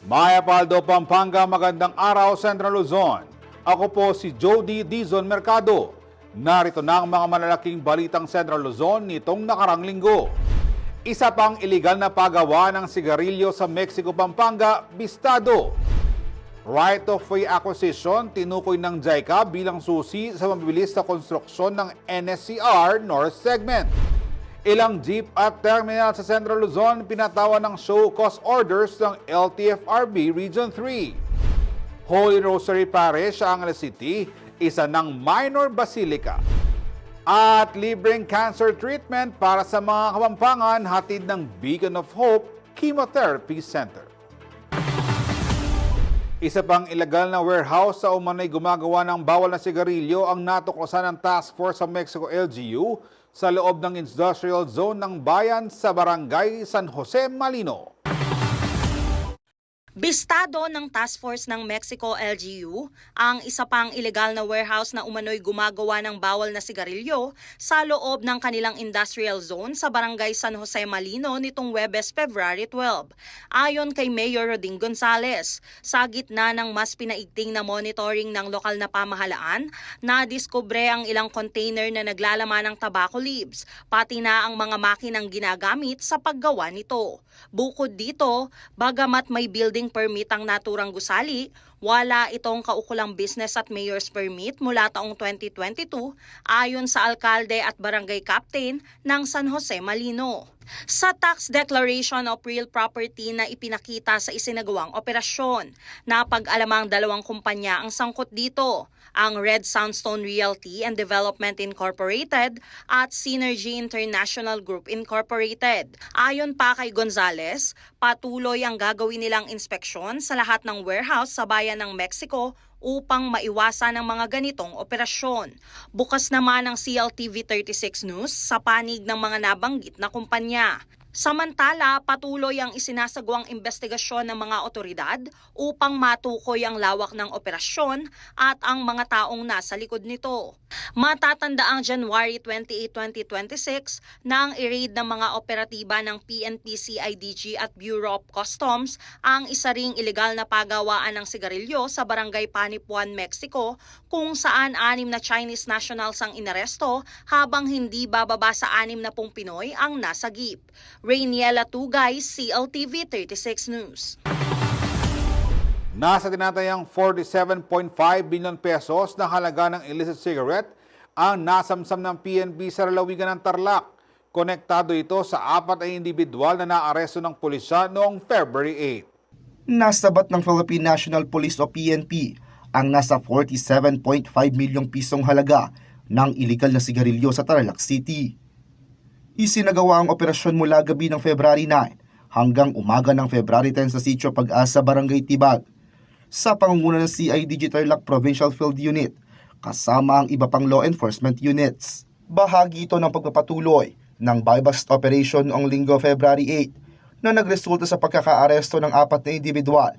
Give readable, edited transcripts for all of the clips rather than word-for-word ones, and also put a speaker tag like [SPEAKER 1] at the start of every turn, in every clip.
[SPEAKER 1] Maya Paldo, Pampanga, magandang araw, Central Luzon. Ako po si Jody Dizon Mercado. Narito na ang mga malalaking balitang Central Luzon nitong nakarang linggo. Isa pang iligal na paggawa ng sigarilyo sa Mexico, Pampanga, bistado. Right of way acquisition, tinukoy ng JICA bilang susi sa mabilis na konstruksyon ng NSCR North Segment. Ilang jeep at terminal sa Central Luzon pinatawan ng show cause orders ng LTFRB Region 3. Holy Rosary Parish sa Angeles City, isa ng minor basilica. At libreng cancer treatment para sa mga Kapampangan hatid ng Beacon of Hope Chemotherapy Center. Isa pang ilegal na warehouse sa umano'y gumagawa ng bawal na sigarilyo ang natuklasan ng Task Force sa Mexico LGU sa loob ng industrial zone ng bayan sa barangay San Jose, Malino.
[SPEAKER 2] Bistado ng Task Force ng Mexico LGU ang isa pang ilegal na warehouse na umano'y gumagawa ng bawal na sigarilyo sa loob ng kanilang industrial zone sa barangay San Jose, Malino nitong Huwebes, February 12. Ayon kay Mayor Roding Gonzales, sa gitna ng mas pinaigting na monitoring ng lokal na pamahalaan, nadiskubre ang ilang container na naglalaman ng tobacco leaves, pati na ang mga makinang ginagamit sa paggawa nito. Bukod dito, bagamat may building permit ang naturang gusali, wala itong kaukulang business at mayor's permit mula taong 2022 ayon sa alkalde at barangay captain ng San Jose, Malino. Sa tax declaration of real property na ipinakita sa isinagawang operasyon, napag-alamang dalawang kumpanya ang sangkot dito, ang Red Sandstone Realty and Development Incorporated at Synergy International Group Incorporated. Ayon pa kay Gonzales, patuloy ang gagawin nilang inspeksyon sa lahat ng warehouse sa bayan ng Mexico upang maiwasan ang mga ganitong operasyon. Bukas naman ang CLTV 36 News sa panig ng mga nabanggit na kumpanya. Samantala, patuloy ang isinasagawang investigasyon ng mga otoridad upang matukoy ang lawak ng operasyon at ang mga taong nasa likod nito. Matatanda ang January 28, 2026 nang i-raid ng mga operatiba ng PNP, CIDG at Bureau of Customs ang isa ring ilegal na pagawaan ng sigarilyo sa Barangay Panipuan, Mexico, kung saan 6 na Chinese nationals ang inaresto habang hindi bababa sa 60 Pinoy ang nasagip. Rainiela Tugay, CLTV 36 News.
[SPEAKER 1] Nasa tinatayang 47.5 billion pesos na halaga ng illicit cigarette ang nasamsam ng PNP sa lalawigan ng Tarlac. Konektado ito sa 4 na individual na naaresto ng pulisya noong February 8.
[SPEAKER 3] Nasabat ng Philippine National Police o PNP ang nasa 47.5 milyong pisong halaga ng iligal na sigarilyo sa Tarlac City. Isinagawa ang operasyon mula gabi ng February 9 hanggang umaga ng February 10 sa Sitio Pag-asa, Barangay Tibag, sa pangunguna ng CIDG Tarlac Provincial Field Unit, kasama ang iba pang law enforcement units. Bahagi ito ng pagpapatuloy ng buy-bust operation noong linggo February 8 na nagresulta sa pagkakaaresto ng 4 na individual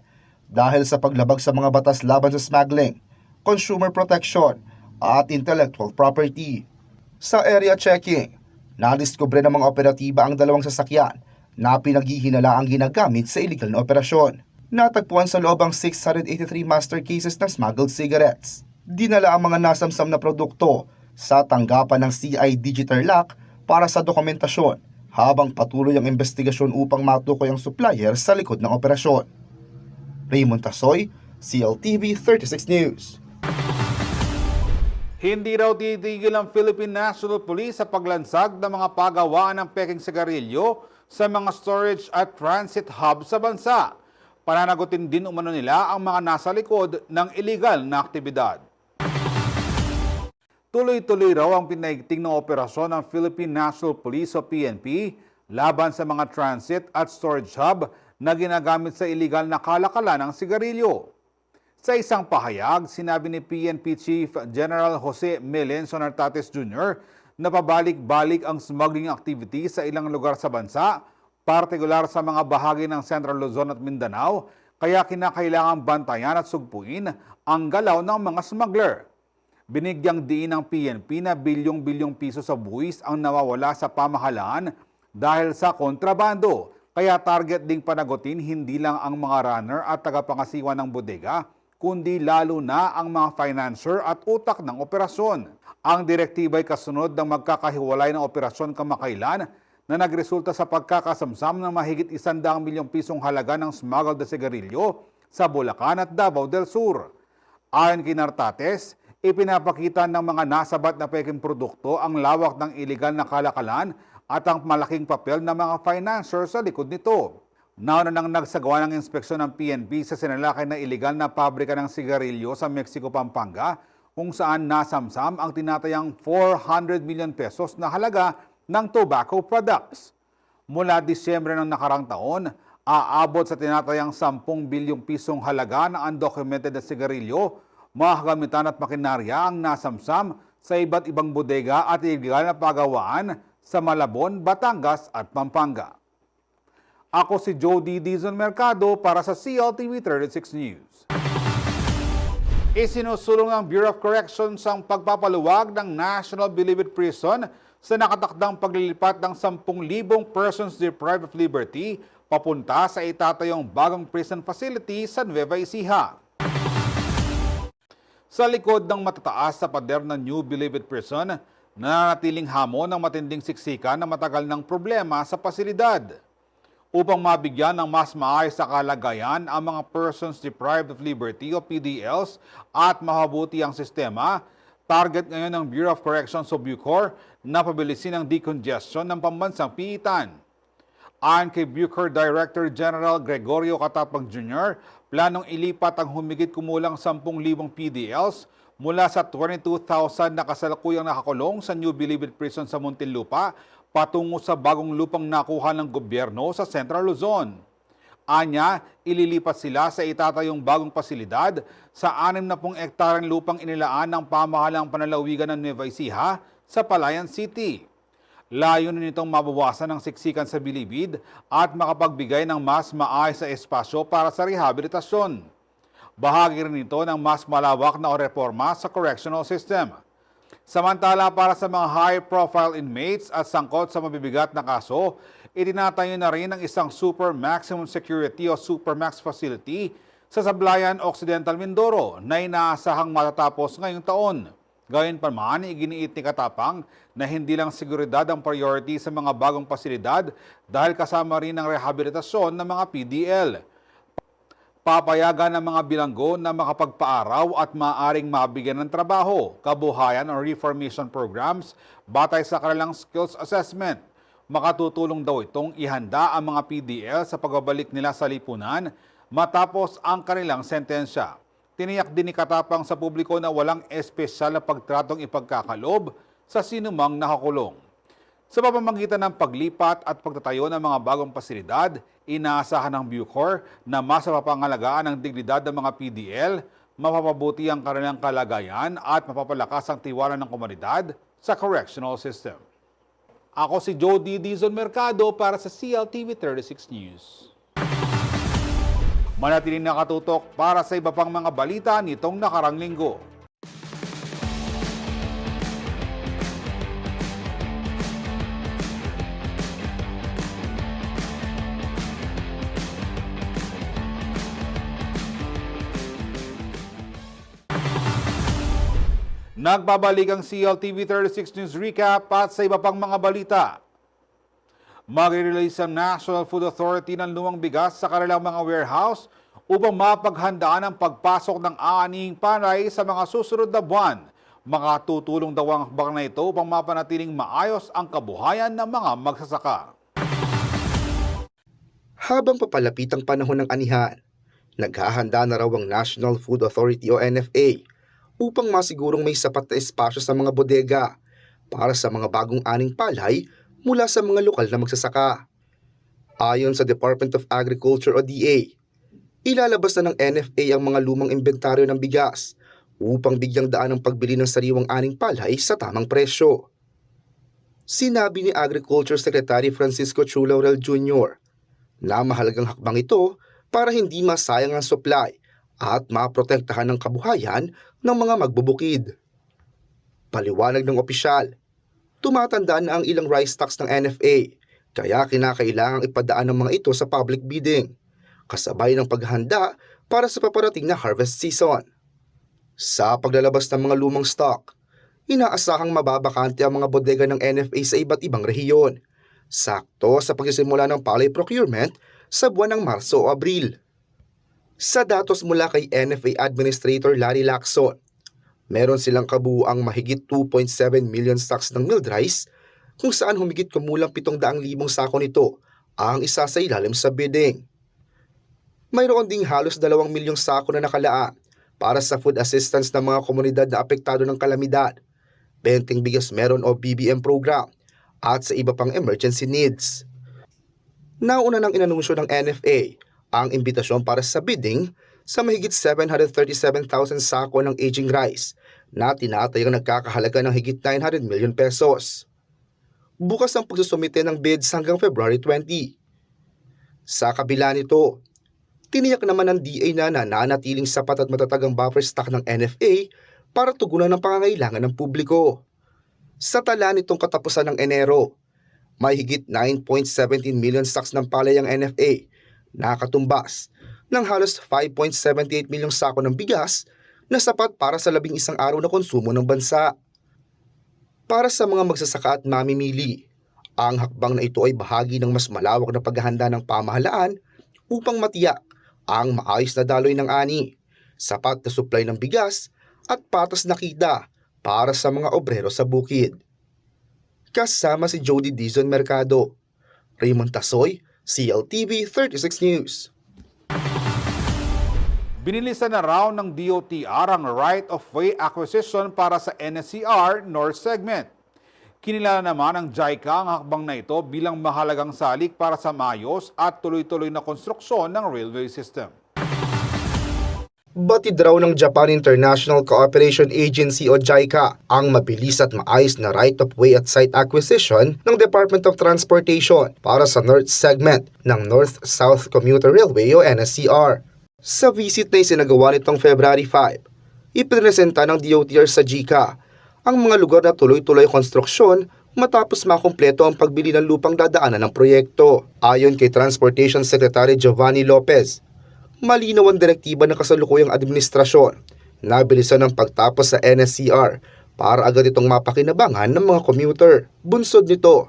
[SPEAKER 3] dahil sa paglabag sa mga batas laban sa smuggling, consumer protection at intellectual property. Sa area checking, nadiskubre ng mga operatiba ang 2 sasakyan na pinaghihinalaang ginagamit sa illegal na operasyon. Natagpuan sa loob ang 683 master cases ng smuggled cigarettes. Dinala ang mga nasamsam na produkto sa tanggapan ng CIDG Tarlac para sa dokumentasyon habang patuloy ang investigasyon upang matukoy ang supplier sa likod ng operasyon. Raymond Tasoy, CLTV 36 News.
[SPEAKER 1] Hindi raw titigil ang Philippine National Police sa paglansag ng mga pagawaan ng peking sigarilyo sa mga storage at transit hub sa bansa. Pananagutin din umano nila ang mga nasa likod ng illegal na aktibidad. Tuloy-tuloy raw ang pinaigting na operasyon ng Philippine National Police o PNP laban sa mga transit at storage hub na ginagamit sa illegal na kalakalan ng sigarilyo. Sa isang pahayag, sinabi ni PNP Chief General Jose Melenzo Nartates Jr. na pabalik-balik ang smuggling activity sa ilang lugar sa bansa, partikular sa mga bahagi ng Central Luzon at Mindanao, kaya kinakailangang bantayan at sugpuin ang galaw ng mga smuggler. Binigyang diin ng PNP na bilyong-bilyong piso sa buwis ang nawawala sa pamahalaan dahil sa kontrabando, Kaya target ding panagutin hindi lang ang mga runner at tagapangasiwa ng bodega, kundi lalo na ang mga financer at utak ng operasyon. Ang direktiba ay kasunod ng magkakahiwalay ng operasyon kamakailan na nagresulta sa pagkakasamsam ng mahigit 100 milyong pisong halaga ng smuggled na sigarilyo sa Bulacan at Davao del Sur. Ayon kay Nartates, ipinapakita ng mga nasabat na peking produkto ang lawak ng iligal na kalakalan at ang malaking papel ng mga financiers sa likod nito. Nauna nang nagsagawa ng inspeksyon ng PNP sa sinalakay na iligal na pabrika ng sigarilyo sa Mexico, Pampanga, kung saan nasamsam ang tinatayang 400 million pesos na halaga ng tobacco products. Mula Disyembre ng nakarang taon, aabot sa tinatayang 10 bilyong pisong halaga ng undocumented na sigarilyo, mga kagamitan at makinarya ang nasamsam sa iba't ibang bodega at iligal na pagawaan sa Malabon, Batangas at Pampanga. Ako si Jody Dizon Mercado para sa CLTV 36 News. Isinusulong ng Bureau of Corrections ang pagpapaluwag ng National Bilibid Prison sa nakatakdang paglilipat ng 10,000 persons deprived of liberty papunta sa itatayong bagong prison facility sa Nueva Ecija. Sa likod ng matataas sa pader ng New Bilibid Prison, nananatiling hamon ng matinding siksikan na matagal ng problema sa pasilidad. Upang mabigyan ng mas maayos na kalagayan ang mga persons deprived of liberty o PDLs at mahabuti ang sistema, target ngayon ng Bureau of Corrections o Bucor na pabilisin ang decongestion ng pambansang piitan. Ayon kay Bucor Director General Gregorio Catapang Jr., planong ilipat ang humigit kumulang 10,000 PDLs mula sa 22,000 na kasalukuyang nakakulong sa New Bilibid Prison sa Muntinlupa patungo sa bagong lupang nakuha ng gobyerno sa Central Luzon. Anya, ililipat sila sa itatayong bagong pasilidad sa 60 hektaryang lupang inilaan ng pamahalang panalawigan ng Nueva Ecija sa Palayan City. Layunin nitong mabawasan ang siksikan sa Bilibid at makapagbigay ng mas maayos na espasyo para sa rehabilitasyon. Bahagi rin ito ng mas malawak na reforma sa correctional system. Samantala, para sa mga high-profile inmates at sangkot sa mabibigat na kaso, itinatayo na rin ang isang super maximum security o supermax facility sa Sablayan, Occidental Mindoro na inaasahang matatapos ngayong taon. Gayunpaman, iginiit ni Katapang na hindi lang seguridad ang priority sa mga bagong pasilidad dahil kasama rin ang rehabilitasyon ng mga PDL. Papayagan ng mga bilanggo na makapagpaaraw at maaaring mabigyan ng trabaho, kabuhayan o reformation programs batay sa kanilang skills assessment. Makatutulong daw itong ihanda ang mga PDL sa pagbabalik nila sa lipunan matapos ang kanilang sentensya. Tiniyak din ni Katapang sa publiko na walang espesyal na pagtratong ipagkakalob sa sinumang nakakulong. Sa pamamagitan ng paglipat at pagtatayo ng mga bagong pasilidad, inaasahan ng Bucor na mas mapapangalagaan ang dignidad ng mga PDL, mapapabuti ang kanilang kalagayan at mapapalakas ang tiwala ng komunidad sa correctional system. Ako si Jody Dizon Mercado para sa CLTV 36 News. Manatiling nakatutok para sa iba pang mga balita nitong nakarang linggo. Nagbabalik ang CLTV 36 News Recap at sa iba pang mga balita. Mag-release ang National Food Authority ng lumang bigas sa kanilang mga warehouse upang mapaghandaan ang pagpasok ng aanihing panay sa mga susunod na buwan. Makatutulong daw ang hakbang na ito upang mapanatiling maayos ang kabuhayan ng mga magsasaka.
[SPEAKER 3] Habang papalapit ang panahon ng anihan, naghahanda na raw ang National Food Authority o NFA upang masigurong may sapat na espasyo sa mga bodega para sa mga bagong aning palay mula sa mga lokal na magsasaka. Ayon sa Department of Agriculture o DA, ilalabas na ng NFA ang mga lumang inventaryo ng bigas upang bigyang daan ang pagbili ng sariwang aning palay sa tamang presyo. Sinabi ni Agriculture Secretary Francisco Chu Laurel Jr. na mahalagang hakbang ito para hindi masayang ang supply at maprotektahan ng kabuhayan ng mga magbubukid. Paliwanag ng opisyal, tumatanda na ang ilang rice stocks ng NFA kaya kinakailangang ipadaan ng mga ito sa public bidding, kasabay ng paghahanda para sa paparating na harvest season. Sa paglalabas ng mga lumang stock, inaasahang mababakante ang mga bodega ng NFA sa iba't ibang rehiyon, sakto sa pagsisimula ng palay procurement sa buwan ng Marso o Abril. Sa datos mula kay NFA Administrator Larry Lacson, meron silang kabuuang mahigit 2.7 million stocks ng milled rice, kung saan humigit kumulang 700,000 sako nito ang isa sa ilalim sa bidding. Mayroon ding halos 2 milyong sako na nakalaan para sa food assistance ng mga komunidad na apektado ng kalamidad, Benteng Bigas Meron o BBM program, at sa iba pang emergency needs. Nauna nang inanunsyo ng NFA ang imbitasyon para sa bidding sa mahigit 737,000 sako ng aging rice na tinatayang nagkakahalaga ng higit 900 million pesos. Bukas ang pagsusumite ng bids hanggang February 20. Sa kabila nito, tiniyak naman ng DA na nananatiling sapat at matatag ang buffer stock ng NFA para tugunan ng pangangailangan ng publiko. Sa tala nitong katapusan ng Enero, may higit 9.17 million stocks ng palay ang NFA, nakatumbas ng halos 5.78 milyong sako ng bigas na sapat para sa 11 araw na konsumo ng bansa. Para sa mga magsasaka at mamimili, ang hakbang na ito ay bahagi ng mas malawak na paghahanda ng pamahalaan upang matiyak ang maayos na daloy ng ani, sapat na supply ng bigas at patas na kita para sa mga obrero sa bukid. Kasama si Jody Dizon Mercado, Raymond Tasoy, CLTV 36 News.
[SPEAKER 1] Binilisan na raw ng DOTR ang right-of-way acquisition para sa NSCR North Segment. Kinilala naman ng JICA ang hakbang na ito bilang mahalagang salik para sa maayos at tuloy-tuloy na konstruksyon ng railway system.
[SPEAKER 3] Batid raw ng Japan International Cooperation Agency o JICA ang mabilis at maayos na right-of-way at site acquisition ng Department of Transportation para sa North Segment ng North-South Commuter Railway o NSCR. Sa visit na isinagawa nitong February 5, ipinresenta ng DOTR sa JICA ang mga lugar na tuloy-tuloy konstruksyon matapos makumpleto ang pagbili ng lupang dadaanan ng proyekto. Ayon kay Transportation Secretary Giovanni Lopez, malinaw ang direktiba ng kasalukuyang administrasyon na bilisan ng pagtapos sa NSCR para agad itong mapakinabangan ng mga commuter. Bunsod nito,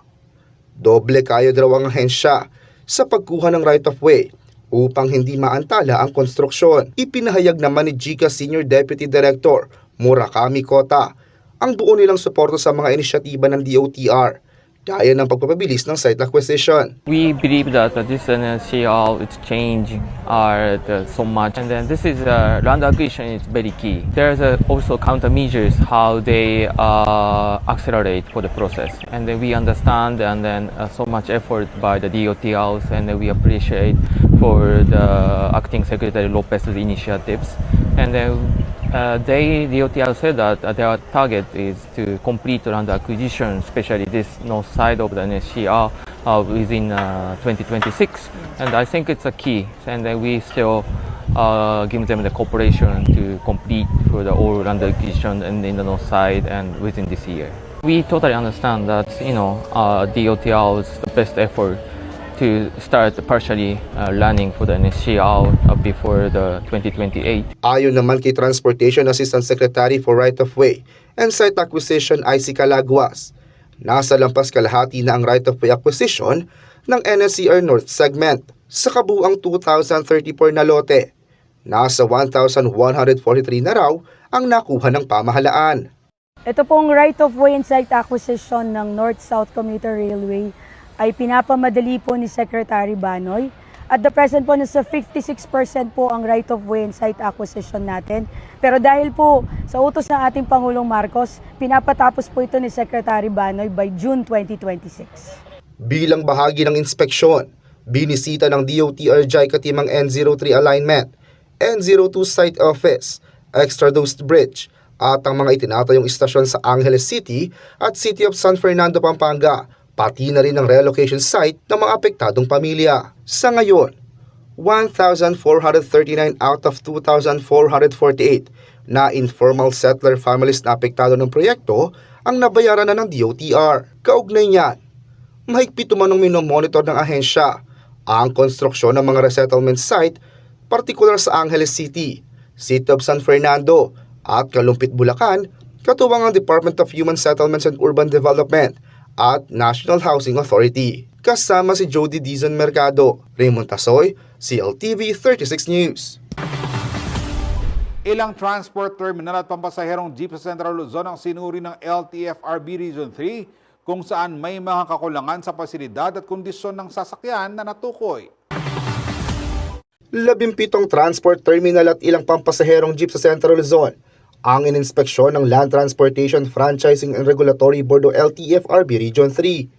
[SPEAKER 3] doble kayod raw ang ahensya sa pagkuha ng right-of-way upang hindi maantala ang konstruksyon. Ipinahayag naman ni JICA Senior Deputy Director Murakami Kota ang buo nilang suporta sa mga inisyatiba ng DOTR gaya ng pagpapabilis ng site acquisition.
[SPEAKER 4] We believe that this NSCR is changing so much, and then this is land acquisition is very key. There's also countermeasures how they accelerate for the process, and then we understand and then so much effort by the DOTRs, and then we appreciate for the Acting Secretary Lopez's initiatives, and then DOTR said that their target is to complete land acquisition, especially this north side of the NSCR within 2026. And I think it's a key. And then we still give them the cooperation to complete for the all land acquisition and in the north side and within this year. We totally understand that, DOTR's best effort to start partially running for the NSCR before the 2028.
[SPEAKER 3] Ayon naman kay Transportation Assistant Secretary for Right-of-Way and Site Acquisition IC Calaguas, nasa lampas kalahati na ang right-of-way acquisition ng NSCR North Segment. Sa kabuuang 2,034 na lote, nasa 1,143 na raw ang nakuha ng pamahalaan.
[SPEAKER 5] Ito pong right-of-way and site acquisition ng North-South Commuter Railway ay pinapamadali po ni Secretary Banoy. At the present po, nasa 56% po ang right-of-way and site acquisition natin. Pero dahil po sa utos ng ating Pangulong Marcos, pinapatapos po ito ni Secretary Banoy by June 2026.
[SPEAKER 3] Bilang bahagi ng inspeksyon, binisita ng DOTR JICA team ang N03 alignment, N02 site office, extra-dosed bridge, at ang mga itinatayong istasyon sa Angeles City at City of San Fernando, Pampanga, pati na rin ang relocation site ng mga apektadong pamilya. Sa ngayon, 1,439 out of 2,448 na informal settler families na apektado ng proyekto ang nabayaran na ng DOTR. Kaugnay niyan, Mahigpit umanong minomonitor ng ahensya ang konstruksyon ng mga resettlement site, partikular sa Angeles City, City of San Fernando at Kalumpit, Bulacan, katuwang ang Department of Human Settlements and Urban Development at National Housing Authority. Kasama si Jody Dizon Mercado, Raymond Tasoy, CLTV 36 News.
[SPEAKER 1] Ilang transport terminal at pampasaherong jeep sa Central Luzon ang sinuri ng LTFRB Region 3 kung saan may mga kakulangan sa pasilidad at kondisyon ng sasakyan na natukoy.
[SPEAKER 3] 17 transport terminal at ilang pampasaherong jeep sa Central Luzon ang ininspeksyon ng Land Transportation Franchising and Regulatory Board o LTFRB Region 3.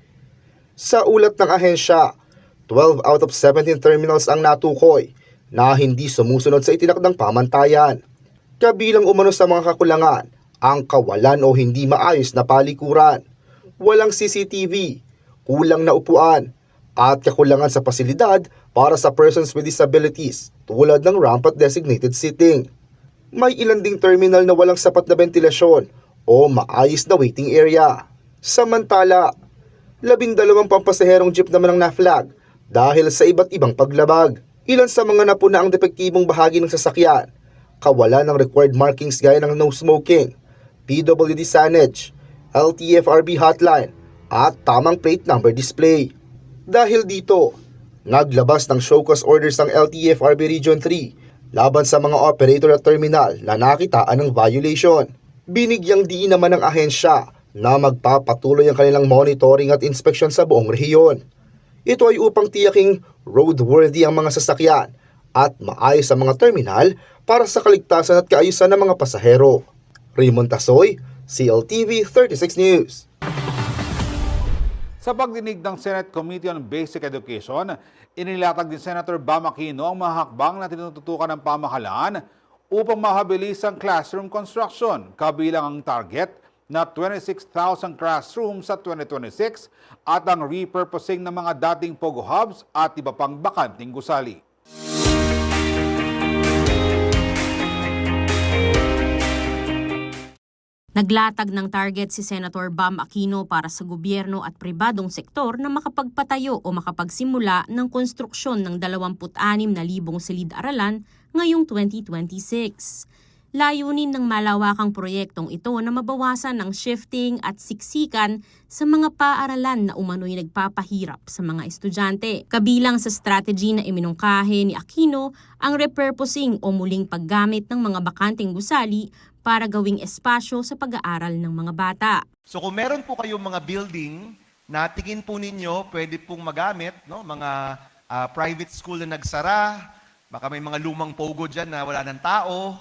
[SPEAKER 3] Sa ulat ng ahensya, 12 out of 17 terminals ang natukoy na hindi sumusunod sa itinakdang pamantayan. Kabilang umano sa mga kakulangan ang kawalan o hindi maayos na palikuran, walang CCTV, kulang na upuan, at kakulangan sa pasilidad para sa persons with disabilities tulad ng ramp at designated seating. May ilan ding terminal na walang sapat na ventilasyon o maayos na waiting area. Samantala, 12 pampasaherong jeep naman ang na-flag dahil sa iba't ibang paglabag. Ilan sa mga napuna ang depektibong bahagi ng sasakyan, kawalan ng required markings gaya ng no smoking, PWD signage, LTFRB hotline, at tamang plate number display. Dahil dito, naglabas ng show cause orders ang LTFRB Region 3 laban sa mga operator at terminal na nakitaan ng violation. Binigyang diin naman ng ahensya na magpapatuloy ang kanilang monitoring at inspeksyon sa buong rehiyon. Ito ay upang tiyaking roadworthy ang mga sasakyan at maayos ang mga terminal para sa kaligtasan at kaayusan ng mga pasahero. Raymond Tasoy, CLTV 36 News.
[SPEAKER 1] Sa pagdinig ng Senate Committee on Basic Education, inilatag ni Senator Bam Aquino ang mga hakbang na tinututukan ng pamahalaan upang mahabilis ang classroom construction, kabilang ang target na 26,000 classrooms sa 2026 at ang repurposing ng mga dating Pogo Hubs at iba pang bakanting gusali.
[SPEAKER 2] Naglatag ng target si Senator Bam Aquino para sa gobyerno at pribadong sektor na makapagpatayo o makapagsimula ng konstruksyon ng 26,000 silid-aralan ngayong 2026. Layunin ng malawakang proyektong ito na mabawasan ang shifting at siksikan sa mga paaralan na umano'y nagpapahirap sa mga estudyante. Kabilang sa strategy na iminungkahi ni Aquino ang repurposing o muling paggamit ng mga bakanting gusali para gawing espasyo sa pag-aaral ng mga bata.
[SPEAKER 6] So kung meron po kayong mga building na tingin po ninyo pwede pong magamit, no? Mga private school na nagsara, baka may mga lumang pogo dyan na wala ng tao,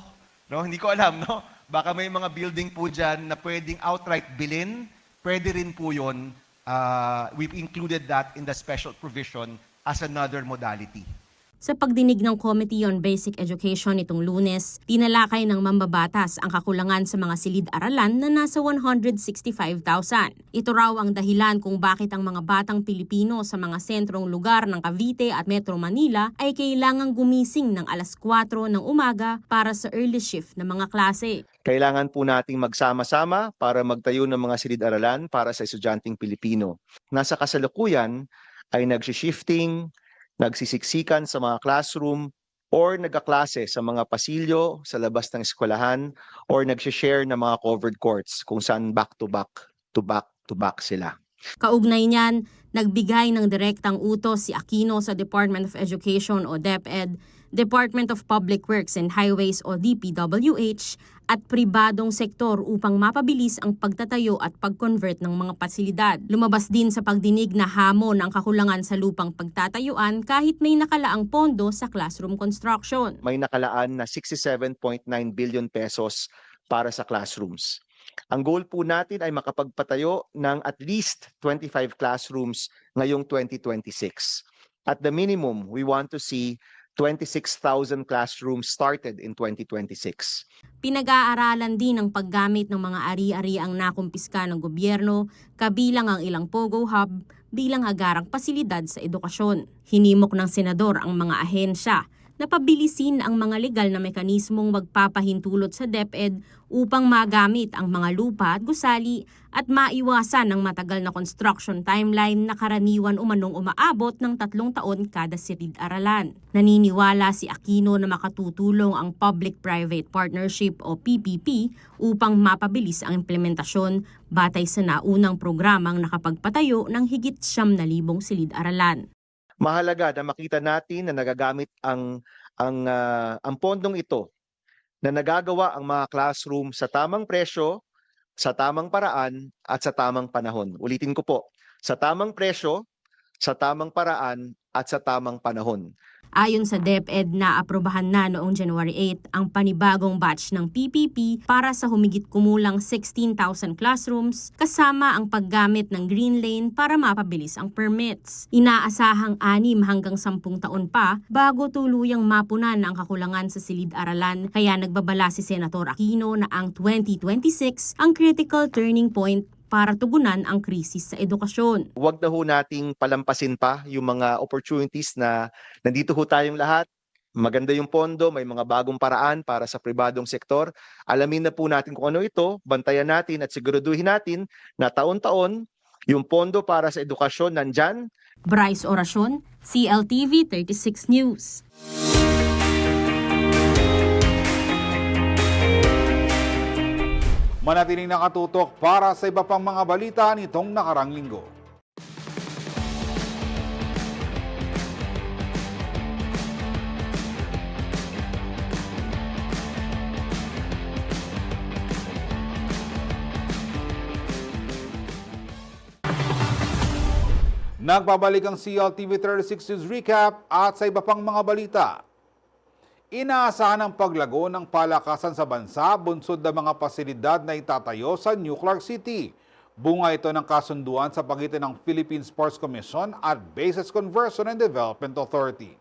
[SPEAKER 6] no? Hindi ko alam, no? Baka may mga building po dyan na pwedeng outright bilhin, pwede rin po yun. We've included that in the special provision as another modality.
[SPEAKER 2] Sa pagdinig ng Committee on Basic Education nitong Lunes, tinalakay ng mambabatas ang kakulangan sa mga silid-aralan na nasa 165,000. Ito raw ang dahilan kung bakit ang mga batang Pilipino sa mga sentrong lugar ng Cavite at Metro Manila ay kailangang gumising ng alas 4 ng umaga para sa early shift ng mga klase.
[SPEAKER 7] Kailangan po nating magsama-sama para magtayo ng mga silid-aralan para sa estudyanteng Pilipino. Nasa kasalukuyan ay nag-shifting, nagsisiksikan sa mga classroom or nagkaklase sa mga pasilyo sa labas ng eskwelahan or nagsishare ng mga covered courts kung saan back-to-back sila.
[SPEAKER 2] Kaugnay niyan, nagbigay ng direktang utos si Aquino sa Department of Education o DepEd, Department of Public Works and Highways o DPWH at pribadong sektor upang mapabilis ang pagtatayo at pag-convert ng mga pasilidad. Lumabas din sa pagdinig na hamon ang kakulangan sa lupang pagtatayuan kahit may nakalaang pondo sa classroom construction.
[SPEAKER 7] May nakalaan na 67.9 billion pesos para sa classrooms. Ang goal po natin ay makapagpatayo ng at least 25 classrooms ngayong 2026. At the minimum, we want to see 26,000 classrooms started in 2026.
[SPEAKER 2] Pinag-aaralan din ang paggamit ng mga ari-ari ang nakumpiska ng gobyerno, kabilang ang ilang Pogo Hub bilang agarang pasilidad sa edukasyon. Hinimok ng senador ang mga ahensya
[SPEAKER 8] na pabilisin ang mga legal na mekanismong magpapahintulot sa DepEd upang magamit ang mga lupa at gusali at maiwasan ang matagal na construction timeline na karaniwan umanong umaabot ng 3 taon kada silid-aralan. Naniniwala si Aquino na makatutulong ang Public-Private Partnership o PPP upang mapabilis ang implementasyon batay sa naunang programang nakapagpatayo ng higit 9,000 silid-aralan.
[SPEAKER 7] Mahalaga na makita natin na nagagamit ang pondong ito na nagagawa ang mga classroom sa tamang presyo, sa tamang paraan at sa tamang panahon. Ulitin ko po, sa tamang presyo, sa tamang paraan at sa tamang panahon.
[SPEAKER 8] Ayon sa DepEd, naaprubahan na noong January 8 ang panibagong batch ng PPP para sa humigit kumulang 16,000 classrooms kasama ang paggamit ng Green Lane para mapabilis ang permits. Inaasahang 6 hanggang 10 taon pa bago tuluyang mapunan ang kakulangan sa silid-aralan, kaya nagbabala si Senator Aquino na ang 2026 ang critical turning point para tugunan ang krisis sa edukasyon.
[SPEAKER 7] Huwag na ho nating palampasin pa yung mga opportunities na nandito ho tayong lahat. Maganda yung pondo, may mga bagong paraan para sa pribadong sektor. Alamin na po natin kung ano ito, bantayan natin at siguraduhin natin na taon-taon yung pondo para sa edukasyon nandyan.
[SPEAKER 8] Bryce Oracion, CLTV 36 News.
[SPEAKER 1] Manatiling nakatutok para sa iba pang mga balita nitong nakarang linggo. Nagbabalik ang CLTV 36 News Recap at sa iba pang mga balita. Inaasahan ang paglago ng palakasan sa bansa bunsod ng mga pasilidad na itatayo sa New Clark City. Bunga ito ng kasunduan sa pagitan ng Philippine Sports Commission at Bases Conversion and Development Authority.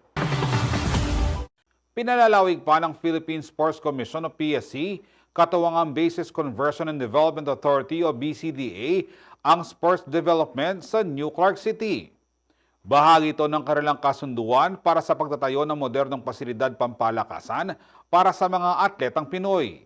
[SPEAKER 1] Pinalalawig pa ng Philippine Sports Commission o PSC, katuwang ang Bases Conversion and Development Authority o BCDA, ang sports development sa New Clark City. Bahagi ito ng kanilang kasunduan para sa pagtatayo ng modernong pasilidad pampalakasan para sa mga atletang Pinoy.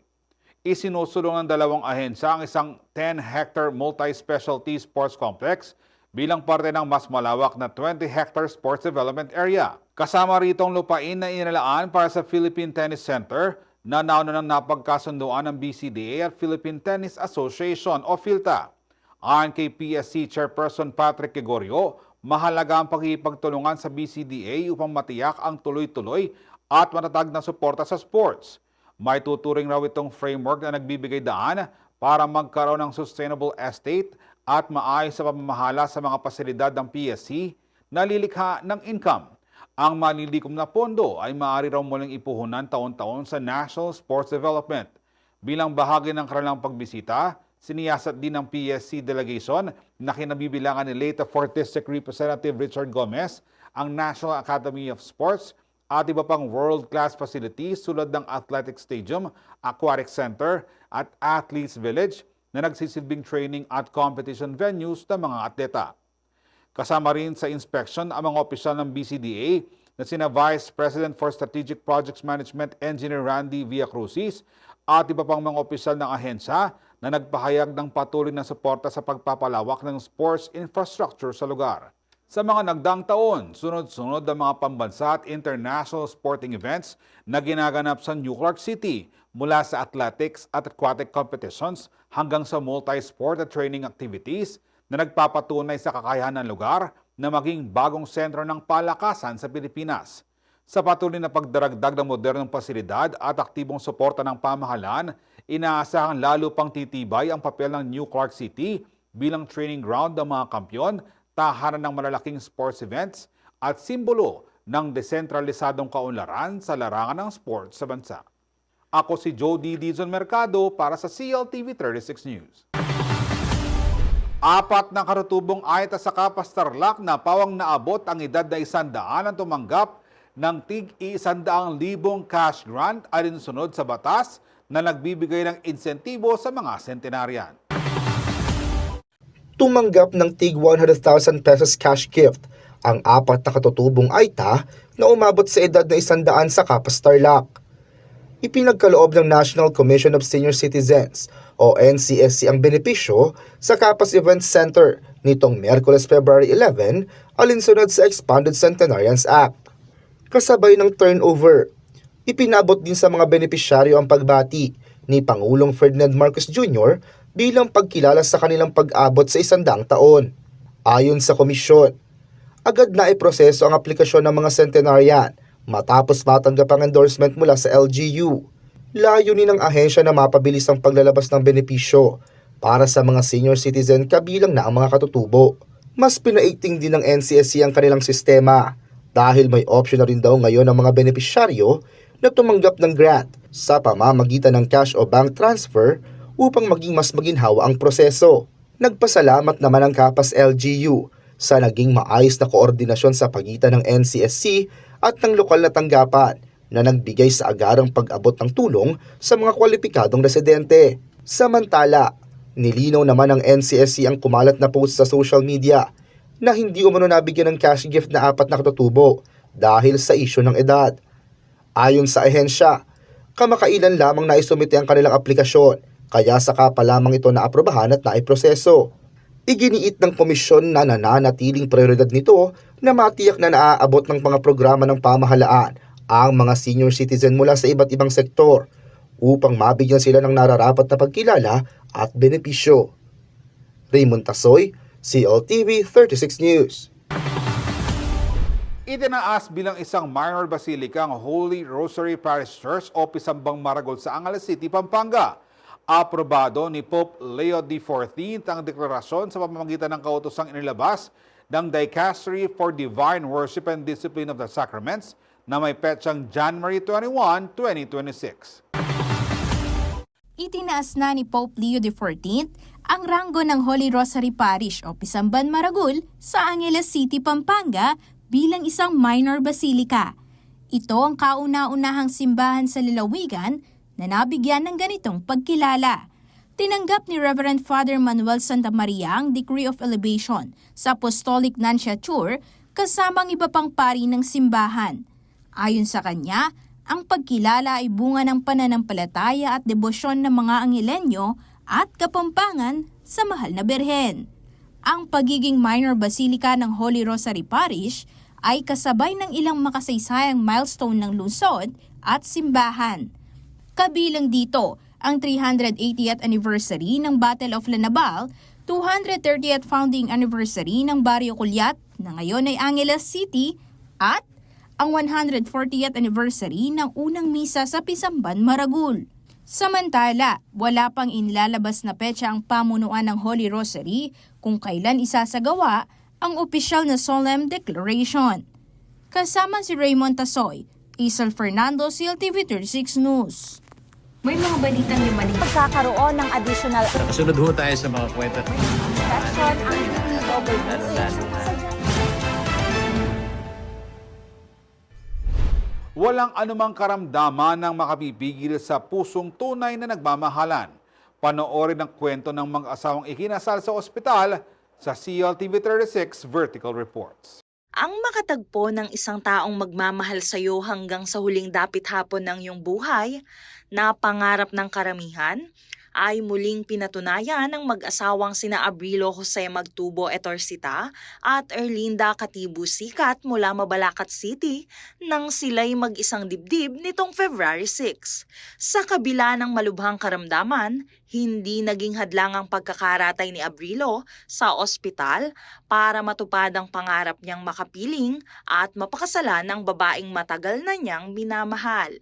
[SPEAKER 1] Isinusulong ng dalawang ahensya ang isang 10-hectare multi-specialty sports complex bilang parte ng mas malawak na 20-hectare sports development area. Kasama rito ang lupain na inilaan para sa Philippine Tennis Center na nauna ng napagkasunduan ng BCDA at Philippine Tennis Association o PhilTA. Ayon kay PSC Chairperson Patrick Gregorio, mahalaga ang pagkikipagtulungan sa BCDA upang matiyak ang tuloy-tuloy at matatag na suporta sa sports. May tuturing raw itong framework na nagbibigay daan para magkaroon ng sustainable estate at maayos sa pamamahala sa mga pasilidad ng PSC na lilikha ng income. Ang malilikom na pondo ay maaari raw muling ipuhunan taon-taon sa National Sports Development. Bilang bahagi ng kanilang pagbisita, siniyasat din ng PSC delegation na kinabibilangan ni late 4th District Representative Richard Gomez ang National Academy of Sports at iba pang world-class facilities tulad ng Athletic Stadium, Aquatic Center at Athletes Village na nagsisilbing training at competition venues ng mga atleta. Kasama rin sa inspection ang mga opisyal ng BCDA na sina Vice President for Strategic Projects Management Engineer Randy Villacrucis at iba pang mga opisyal ng ahensya na nagpahayag ng patuloy na suporta sa pagpapalawak ng sports infrastructure sa lugar. Sa mga nagdaang taon, sunod-sunod ang mga pambansa at international sporting events na ginaganap sa New Clark City mula sa athletics at aquatic competitions hanggang sa multi-sport at training activities na nagpapatunay sa kakayahan ng lugar na maging bagong sentro ng palakasan sa Pilipinas. Sa patuloy na pagdaragdag ng modernong pasilidad at aktibong suporta ng pamahalaan, inaasahang lalo pang titibay ang papel ng New Clark City bilang training ground ng mga kampyon, tahanan ng malalaking sports events at simbolo ng desentralisadong kaunlaran sa larangan ng sports sa bansa. Ako si Jody Dizon Mercado para sa CLTV 36 News. 4 na karutubong ayta sa Kapas Tarlac na pawang naabot ang edad na 100 ang tumanggap ng tig-100,000 cash grant alinsunod sa batas na nagbibigay ng insentibo sa mga sentenaryan.
[SPEAKER 3] Tumanggap ng tig 100,000 pesos cash gift ang 4 na katutubong Aita na umabot sa edad na 100 sa Kapas Tarlac. Ipinagkaloob ng National Commission of Senior Citizens o NCSC ang benepisyo sa Kapas Event Center nitong Miyerkules February 11 alinsunod sa Expanded Centenarians Act. Kasabay ng turnover, ipinabot din sa mga benepisyaryo ang pagbati ni Pangulong Ferdinand Marcos Jr. bilang pagkilala sa kanilang pag-abot sa 100 taon. Ayon sa komisyon, agad na iproseso ang aplikasyon ng mga centenarian matapos matanggap ang endorsement mula sa LGU. Layunin ng ahensya na mapabilis ang paglalabas ng benepisyo para sa mga senior citizen kabilang na ang mga katutubo. Mas pinaigting din ng NCSC ang kanilang sistema dahil may option na rin daw ngayon ang mga benepisyaryo na tumanggap ng grant sa pamamagitan ng cash o bank transfer upang maging mas maginhawa ang proseso. Nagpasalamat naman ang Kapas LGU sa naging maayos na koordinasyon sa pagitan ng NCSC at ng lokal na tanggapan na nagbigay sa agarang pag-abot ng tulong sa mga kwalipikadong residente. Samantala, nilinaw naman ng NCSC ang kumalat na post sa social media na hindi umano nabigyan ng cash gift na 4 na katutubo dahil sa isyu ng edad. Ayon sa ahensya, kamakailan lamang naisumite ang kanilang aplikasyon kaya saka pa lamang ito naaprobahan at naiproseso. Iginiit ng komisyon na nananatiling prioridad nito na matiyak na naaabot ng mga programa ng pamahalaan ang mga senior citizen mula sa iba't ibang sektor upang mabigyan sila ng nararapat na pagkilala at benepisyo. Raymond Tasoy, CLTV 36 News.
[SPEAKER 1] Itinaas bilang isang minor basilica ang Holy Rosary Parish Church o Pisambang Maragol sa Angeles City, Pampanga. Aprobado ni Pope Leo XIV ang deklarasyon sa pamamagitan ng kautosang inilabas ng Dicastery for Divine Worship and Discipline of the Sacraments na may petsang January 21, 2026.
[SPEAKER 9] Itinaas na ni Pope Leo XIV ang ranggo ng Holy Rosary Parish o Pisamban Maragul sa Angeles City, Pampanga bilang isang minor basilica. Ito ang kauna-unahang simbahan sa lalawigan na nabigyan ng ganitong pagkilala. Tinanggap ni Reverend Father Manuel Santa Maria ang Decree of Elevation sa Apostolic Nunciature kasama ang iba pang pari ng simbahan. Ayon sa kanya, ang pagkilala ay bunga ng pananampalataya at debosyon ng mga Angelenyo at Kapampangan sa mahal na Birhen. Ang pagiging minor basilica ng Holy Rosary Parish ay kasabay ng ilang makasaysayang milestone ng lungsod at simbahan. Kabilang dito ang 380th anniversary ng Battle of Lanabal, 230th founding anniversary ng Barrio Culiat na ngayon ay Angeles City at ang 140th anniversary ng unang misa sa Pisamban Maragul. Samantala, wala pang inilalabas na petsa ang pamunuan ng Holy Rosary kung kailan isasagawa ang opisyal na solemn declaration. Kasama si Raymond Tasoy, Isel Fernando, CLTV 36 News.
[SPEAKER 10] May mga balitang lumalim.
[SPEAKER 2] Pagkakaroon ng additional
[SPEAKER 11] Kasunod ho tayo sa mga kwenta.
[SPEAKER 2] session ang DPWH.
[SPEAKER 1] Walang anumang karamdaman ng makapipigil sa pusong tunay na nagmamahalan. Panoorin ang kwento ng mag-asawang ikinasal sa ospital sa CLTV 36 Vertical Reports.
[SPEAKER 2] Ang makatagpo ng isang taong magmamahal sa iyo hanggang sa huling dapit hapon ng iyong buhay, na pangarap ng karamihan, ay muling pinatunayan ng mag-asawang sina Abrilo Jose Magtubo Etorsita at Erlinda Katibu Sikat mula Mabalacat City nang sila'y mag-isang dibdib nitong February 6. Sa kabila ng malubhang karamdaman, hindi naging hadlang ang pagkakaratay ni Abrilo sa ospital para matupad ang pangarap niyang makapiling at mapakasalan ng babaeng matagal na niyang minamahal.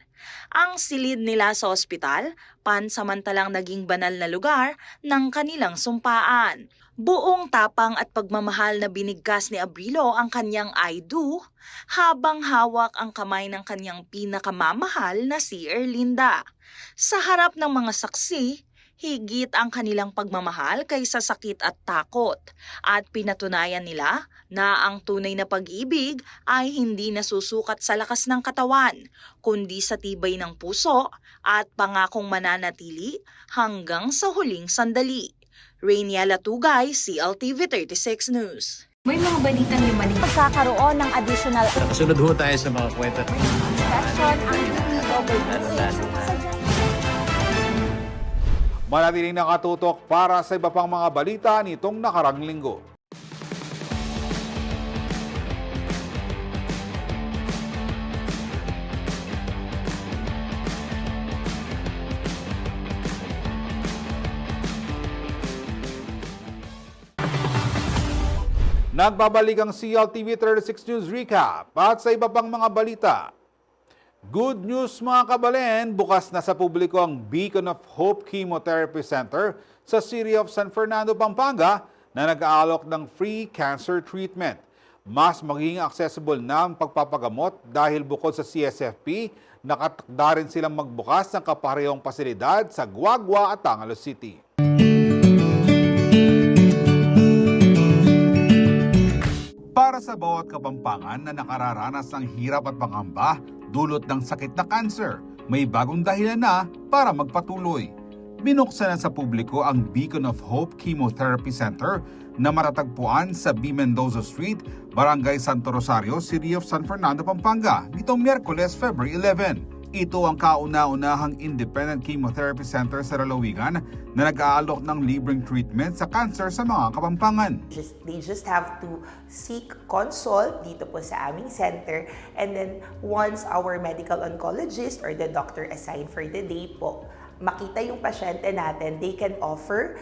[SPEAKER 2] Ang silid nila sa ospital, pansamantalang naging banal na lugar ng kanilang sumpaan. Buong tapang at pagmamahal na binigkas ni Abrilo ang kanyang I do, habang hawak ang kamay ng kanyang pinakamamahal na si Erlinda. Sa harap ng mga saksi, higit ang kanilang pagmamahal kaysa sakit at takot, at pinatunayan nila na ang tunay na pag-ibig ay hindi nasusukat sa lakas ng katawan, kundi sa tibay ng puso at pangakong mananatili hanggang sa huling sandali. Rainiela Tugay, CLTV 36 News.
[SPEAKER 10] May mga balitang lumalig.
[SPEAKER 2] Pagkakaroon ng additional
[SPEAKER 11] Kasunod ho tayo sa mga kwenta.
[SPEAKER 2] inspection ang DPWH.
[SPEAKER 1] Manatiling nakatutok para sa iba pang mga balita nitong nakarang linggo. Nagbabalik ang CLTV 36 News Recap at sa iba pang mga balita. Good news mga kabalen, bukas na sa publiko ang Beacon of Hope Chemotherapy Center sa City of San Fernando, Pampanga na nag-aalok ng free cancer treatment. Mas magiging accessible na ang pagpapagamot dahil bukod sa CSFP, nakatakda rin silang magbukas ng kaparehong pasilidad sa Guagua at Angeles City. Para sa bawat Kapampangan na nakararanas ng hirap at pangamba dulot ng sakit na cancer, may bagong dahilan na para magpatuloy. Binuksan na sa publiko ang Beacon of Hope Chemotherapy Center na matatagpuan sa B. Mendoza Street, Barangay Santo Rosario, City of San Fernando, Pampanga, nitong Miyerkules, February 11. Ito ang kauna-unahang independent chemotherapy center sa lalawigan na nag-aalok ng libreng treatment sa cancer sa mga Kapampangan.
[SPEAKER 12] They just have to seek consult dito po sa aming center, and then once our medical oncologist or the doctor assigned for the day po makita yung pasyente natin, they can offer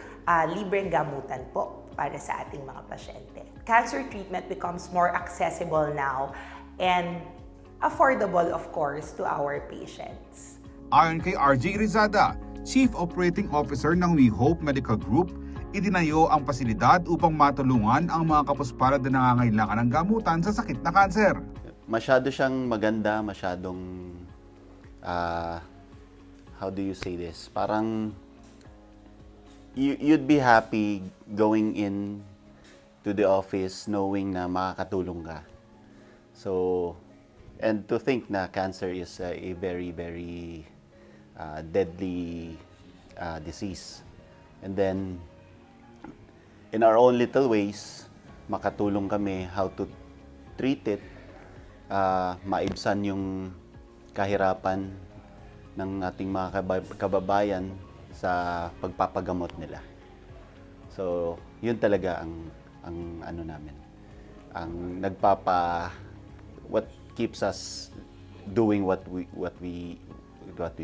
[SPEAKER 12] libreng gamutan po para sa ating mga pasyente. Cancer treatment becomes more accessible now and affordable, of course, to our patients.
[SPEAKER 1] Ayon kay RJ Rizada, Chief Operating Officer ng We Hope Medical Group, itinayo ang pasilidad upang matulungan ang mga kapuspalad na nangangailangan ng gamutan sa sakit na kanser.
[SPEAKER 13] Masyado siyang maganda, masyadong, how do you say this? Parang, you'd be happy going in to the office knowing na makakatulong ka. So, and to think na cancer is a very, very deadly disease. And then, in our own little ways, makatulong kami how to treat it, maibsan yung kahirapan ng ating mga kababayan sa pagpapagamot nila. So, yun talaga ang ano namin. Ang what keeps us doing what we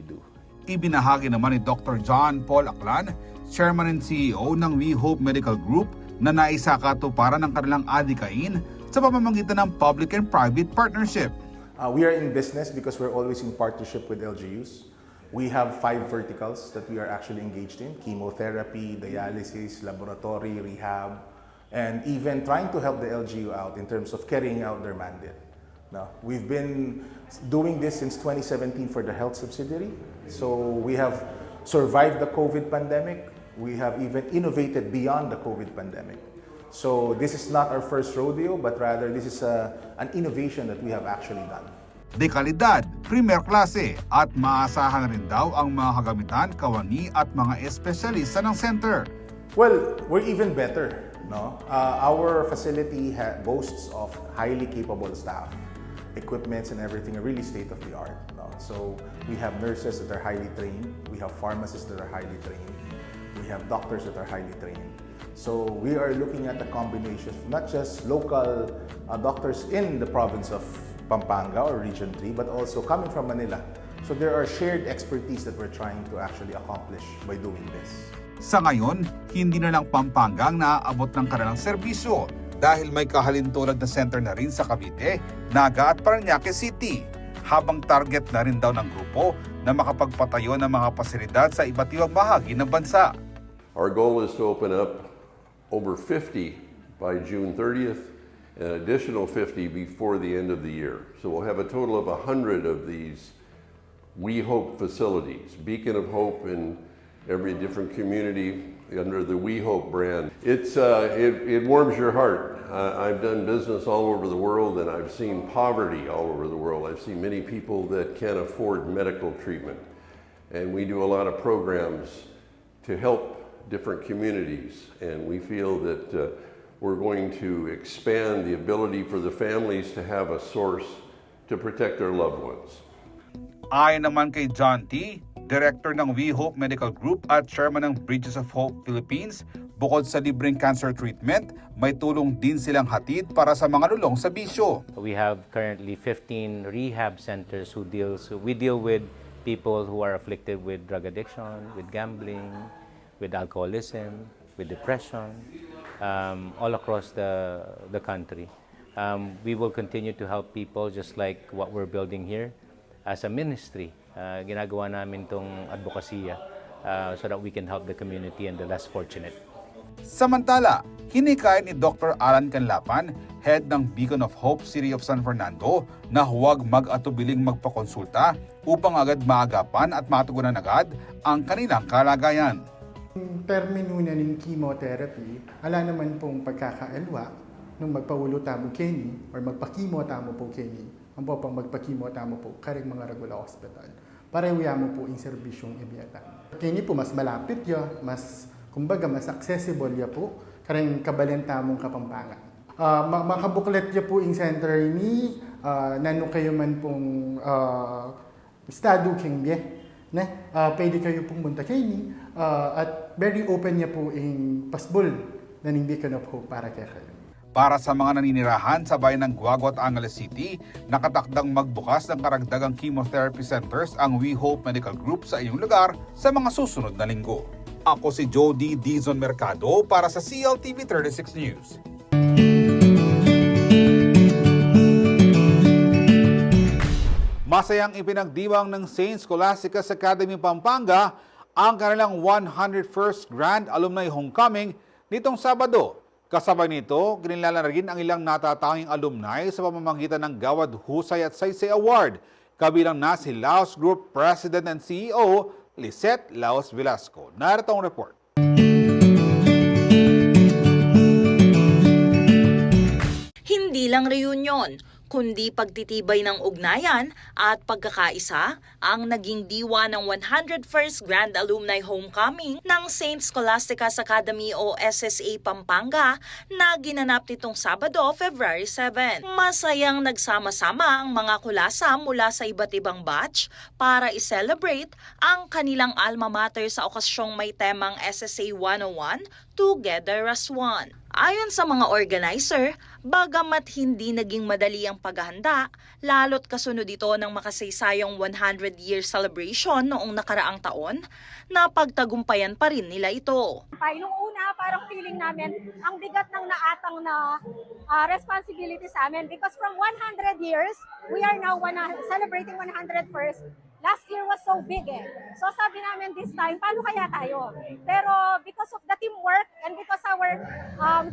[SPEAKER 13] do.
[SPEAKER 1] Ibinahagi naman ni Dr. John Paul Aklan, Chairman and CEO ng We Hope Medical Group, na naisakatuparan ng kanilang adikain sa pamamagitan ng public and private partnership.
[SPEAKER 14] We are in business because we're always in partnership with LGUs. We have 5 verticals that we are actually engaged in: chemotherapy, dialysis, laboratory, rehab, and even trying to help the LGU out in terms of carrying out their mandate. Now, we've been doing this since 2017 for the health subsidiary. So we have survived the COVID pandemic. We have even innovated beyond the COVID pandemic. So this is not our first rodeo, but rather this is an innovation that we have actually done.
[SPEAKER 1] Dekalidad, premier klase at maasahan na rin daw ang mga kagamitan, kawani at mga espesyalista ng center.
[SPEAKER 14] Well, we're even better. No? Our facility boasts of highly capable staff. Equipments and everything are really state-of-the-art. No? So we have nurses that are highly trained. We have pharmacists that are highly trained. We have doctors that are highly trained. So we are looking at a combination of not just local doctors in the province of Pampanga or Region 3, but also coming from Manila. So there are shared expertise that we're trying to actually accomplish by doing this.
[SPEAKER 1] Sa ngayon, hindi na lang Pampanga ang naaabot ng kanilang serbisyo dahil may kahalintulad na center na rin sa Cavite, Naga at Parañaque City, habang target na rin daw ng grupo na makapagpatayo ng mga pasilidad sa iba't ibang bahagi ng bansa.
[SPEAKER 15] Our goal is to open up over 50 by June 30th, an additional 50 before the end of the year. So we'll have a total of 100 of these We Hope facilities, Beacon of Hope in every different community under the We Hope brand. It warms your heart. I've done business all over the world and I've seen poverty all over the world. I've seen many people that can't afford medical treatment. And we do a lot of programs to help different communities. And we feel that We're going to expand the ability for the families to have a source to protect their loved ones.
[SPEAKER 1] Ayon naman kay John T., Director ng We Hope Medical Group at Chairman ng Bridges of Hope Philippines, bukod sa libreng cancer treatment, may tulong din silang hatid para sa mga lulong sa bisyo.
[SPEAKER 11] We have currently 15 rehab centers we deal with people who are afflicted with drug addiction, with gambling, with alcoholism, with depression, all across the country. We will continue to help people just like what we're building here as a ministry. Ginagawa namin itong advokasya so that we can help the community and the less fortunate.
[SPEAKER 1] Samantala, hinikayat ni Dr. Alan Canlapan, head ng Beacon of Hope City of San Fernando, na huwag mag-atubiling magpakonsulta upang agad maagapan at matugunan agad ang kanilang kalagayan.
[SPEAKER 16] Termino na ng chemotherapy, ala naman pong pagkakaelwa nung magpawulo tamo kini or magpakimo tamo po kini. Ang po pang magpakimo tamo po karing mga regular hospital. Parehuya mo po yung serbisyong ibiyatan. Kini po mas malapit ya, kumbaga mas accessible ya po karing kabalenta mong Kapampangan. Makabuklet ya po yung center ni nano kayo man pong estado king pwede kayo pong munta kini at very open niya po yung pasbol na ng Beacon of Hope para kayo.
[SPEAKER 1] Para sa mga naninirahan sa bayan ng Guago at Angeles City, nakatakdang magbukas ng karagdagang chemotherapy centers ang We Hope Medical Group sa iyong lugar sa mga susunod na linggo. Ako si Jody Dizon Mercado para sa CLTV 36 News. Masayang ipinagdiwang ng St. Scholastica's Academy Pampanga ang kanilang 101st Grand Alumni Homecoming nitong Sabado. Kasabay nito, kinilala na rin ang ilang natatanging alumni sa pamamagitan ng Gawad Husay at Saysay Award, kabilang na si Laos Group President and CEO Lisette Laos Velasco. Narito ang report.
[SPEAKER 2] Hindi lang reunion, kundi pagtitibay ng ugnayan at pagkakaisa ang naging diwa ng 101st Grand Alumni Homecoming ng St. Scholastica's Academy o SSA Pampanga na ginanap nitong Sabado, February 7. Masayang nagsama-sama ang mga kulasa mula sa iba't ibang batch para i-celebrate ang kanilang alma mater sa okasyong may temang SSA 101, Together as One. Ayon sa mga organizer, bagamat hindi naging madali ang paghahanda, lalo't kasunod ito ng makasaysayang 100-year celebration noong nakaraang taon, napagtagumpayan pa rin nila ito.
[SPEAKER 17] Nung una, parang feeling namin ang bigat ng naatang na responsibility sa amin because from 100 years, we are now celebrating 101st. Last year was so big So sabi namin this time, paano kaya tayo? Pero because of the teamwork and because our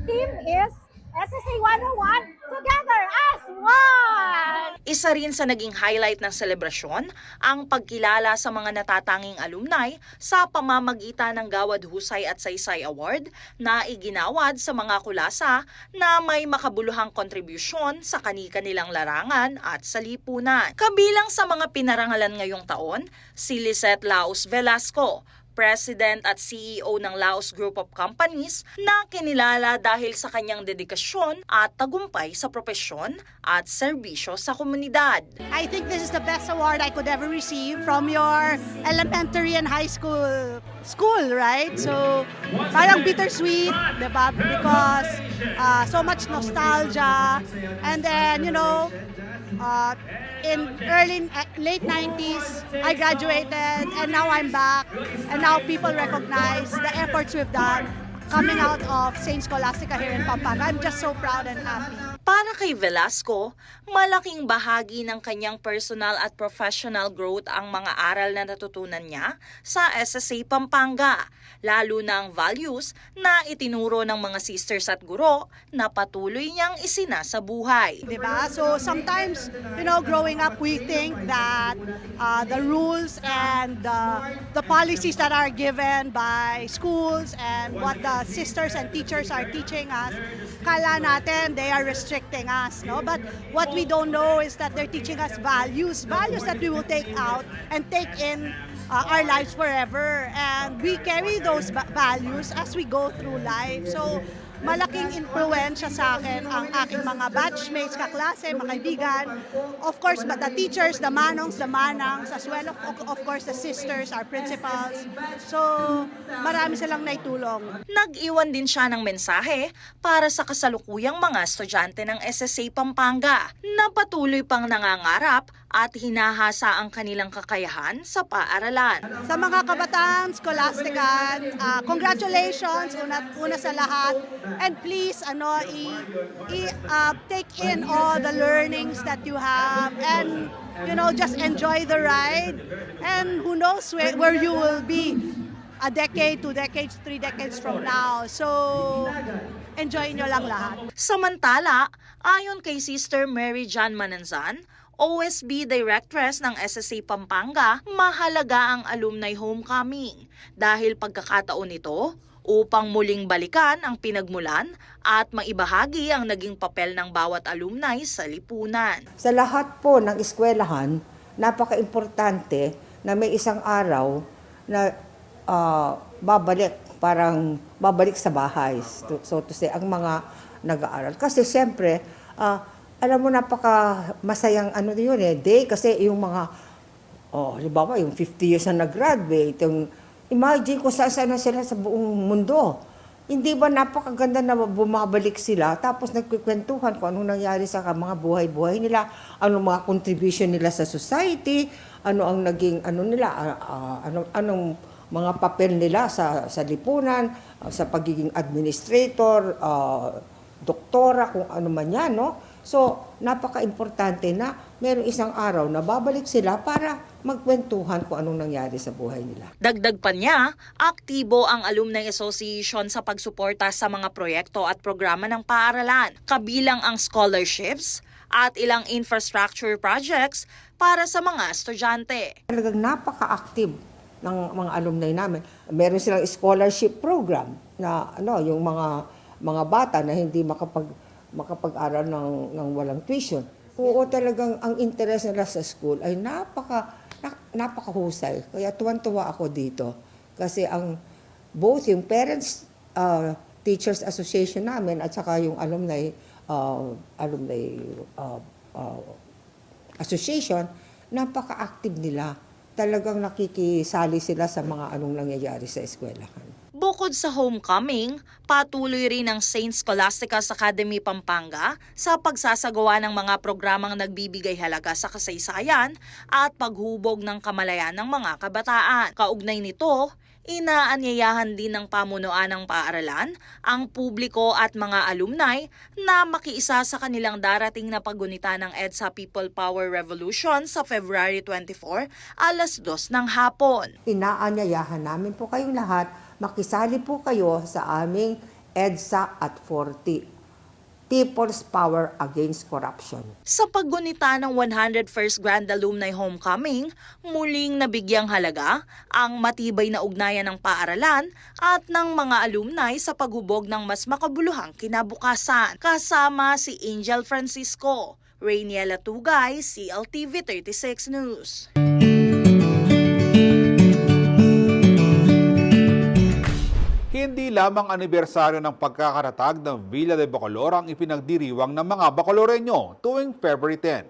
[SPEAKER 17] team is SSA 101, Together as One!
[SPEAKER 2] Isa rin sa naging highlight ng selebrasyon ang pagkilala sa mga natatanging alumni sa pamamagitan ng Gawad Husay at Saysay Award na iginawad sa mga kulasa na may makabuluhang kontribusyon sa kani-kanilang larangan at sa lipunan. Kabilang sa mga pinarangalan ngayong taon, si Lisette Laos Velasco, President at CEO ng Laos Group of Companies na kinilala dahil sa kanyang dedikasyon at tagumpay sa propesyon at serbisyo sa komunidad.
[SPEAKER 18] I think this is the best award I could ever receive from your elementary and high school, right? So, parang bittersweet, diba? Because so much nostalgia. And then, in late 90s, I graduated and now I'm back. And now people recognize the efforts we've done coming out of St. Scholastica here in Pampanga. I'm just so proud and happy.
[SPEAKER 2] Para kay Velasco, malaking bahagi ng kanyang personal at professional growth ang mga aral na natutunan niya sa SSA Pampanga, lalo na ang values na itinuro ng mga sisters at guro na patuloy niyang isinasa buhay.
[SPEAKER 18] Diba? So sometimes, growing up, we think that the rules and the policies that are given by schools and what the sisters and teachers are teaching us, kala natin they are restricting us, no? But what we don't know is that they're teaching us values that we will take out and take in our lives forever. And we carry those values as we go through life. So malaking impluwensya sa akin ang aking mga batchmates, kaklase, mga kaibigan. Of course, but the teachers, the manongs, the manangs, as well of course the sisters, our principals. So, marami silang naitulong.
[SPEAKER 2] Nag-iwan din siya ng mensahe para sa kasalukuyang mga estudyante ng SSA Pampanga na patuloy pang nangangarap at hinahasa ang kanilang kakayahan sa paaralan.
[SPEAKER 18] Sa mga kabataan, skolastikan, congratulations una sa lahat. And please take in all the learnings that you have and just enjoy the ride. And who knows where you will be a decade, 2 decades, 3 decades from now. So enjoy nyo lang lahat.
[SPEAKER 2] Samantala, ayon kay Sister Mary John Mananzan, OSB Directress ng SSA Pampanga, mahalaga ang alumni homecoming dahil pagkakataon nito upang muling balikan ang pinagmulan at maibahagi ang naging papel ng bawat alumni sa lipunan.
[SPEAKER 19] Sa lahat po ng eskwelahan, napaka-importante na may isang araw na babalik sa bahay, so to say, ang mga nag-aaral. Kasi siyempre, alam mo, napaka-masayang day, kasi yung mga, halimbawa, yung 50 years na nag-graduate, imagine kung saan na sila sa buong mundo. Hindi ba napakaganda na bumabalik sila, tapos nagkikwentuhan kung anong nangyari sa mga buhay-buhay nila, anong mga contribution nila sa society, ano ang naging, anong mga papel nila sa lipunan, sa pagiging administrator, doktora, kung ano man yan, no? So, napaka-importante na mayroong isang araw na babalik sila para magkwentuhan kung anong nangyari sa buhay nila.
[SPEAKER 2] Dagdag pa niya, aktibo ang Alumni Association sa pagsuporta sa mga proyekto at programa ng paaralan, kabilang ang scholarships at ilang infrastructure projects para sa mga estudyante.
[SPEAKER 19] Talagang napaka-active ng mga alumni namin. Meron silang scholarship program na yung mga bata na hindi makapag-aral ng walang tuition. Oo, talagang ang interest nila sa school ay napakahusay. Kaya tuwan-tuwa ako dito. Kasi both yung Parents Teachers Association namin at saka yung Alumni Association, napaka-active nila. Talagang nakikisali sila sa mga anong nangyayari sa eskwelahan.
[SPEAKER 2] Bukod sa homecoming, patuloy rin ang St. Scholastica's Academy Pampanga sa pagsasagawa ng mga programang nagbibigay halaga sa kasaysayan at paghubog ng kamalayan ng mga kabataan. Kaugnay nito, inaanyayahan din ng pamunuan ng paaralan ang publiko at mga alumni na makiisa sa kanilang darating na paggunita ng EDSA People Power Revolution sa February 24, alas 2 ng hapon.
[SPEAKER 19] Inaanyayahan namin po kayong lahat, makisali po kayo sa aming EDSA at 40. People's Power Against Corruption.
[SPEAKER 2] Sa paggunita ng 101st Grand Alumni Homecoming, muling nabigyang halaga ang matibay na ugnayan ng paaralan at ng mga alumni sa paghubog ng mas makabuluhang kinabukasan. Kasama si Angel Francisco, Rainiela Tugay, CLTV 36 News.
[SPEAKER 1] Hindi lamang anibersaryo ng pagkakatatag ng Villa de Bacolor ang ipinagdiriwang ng mga Bacoloreño tuwing February 10.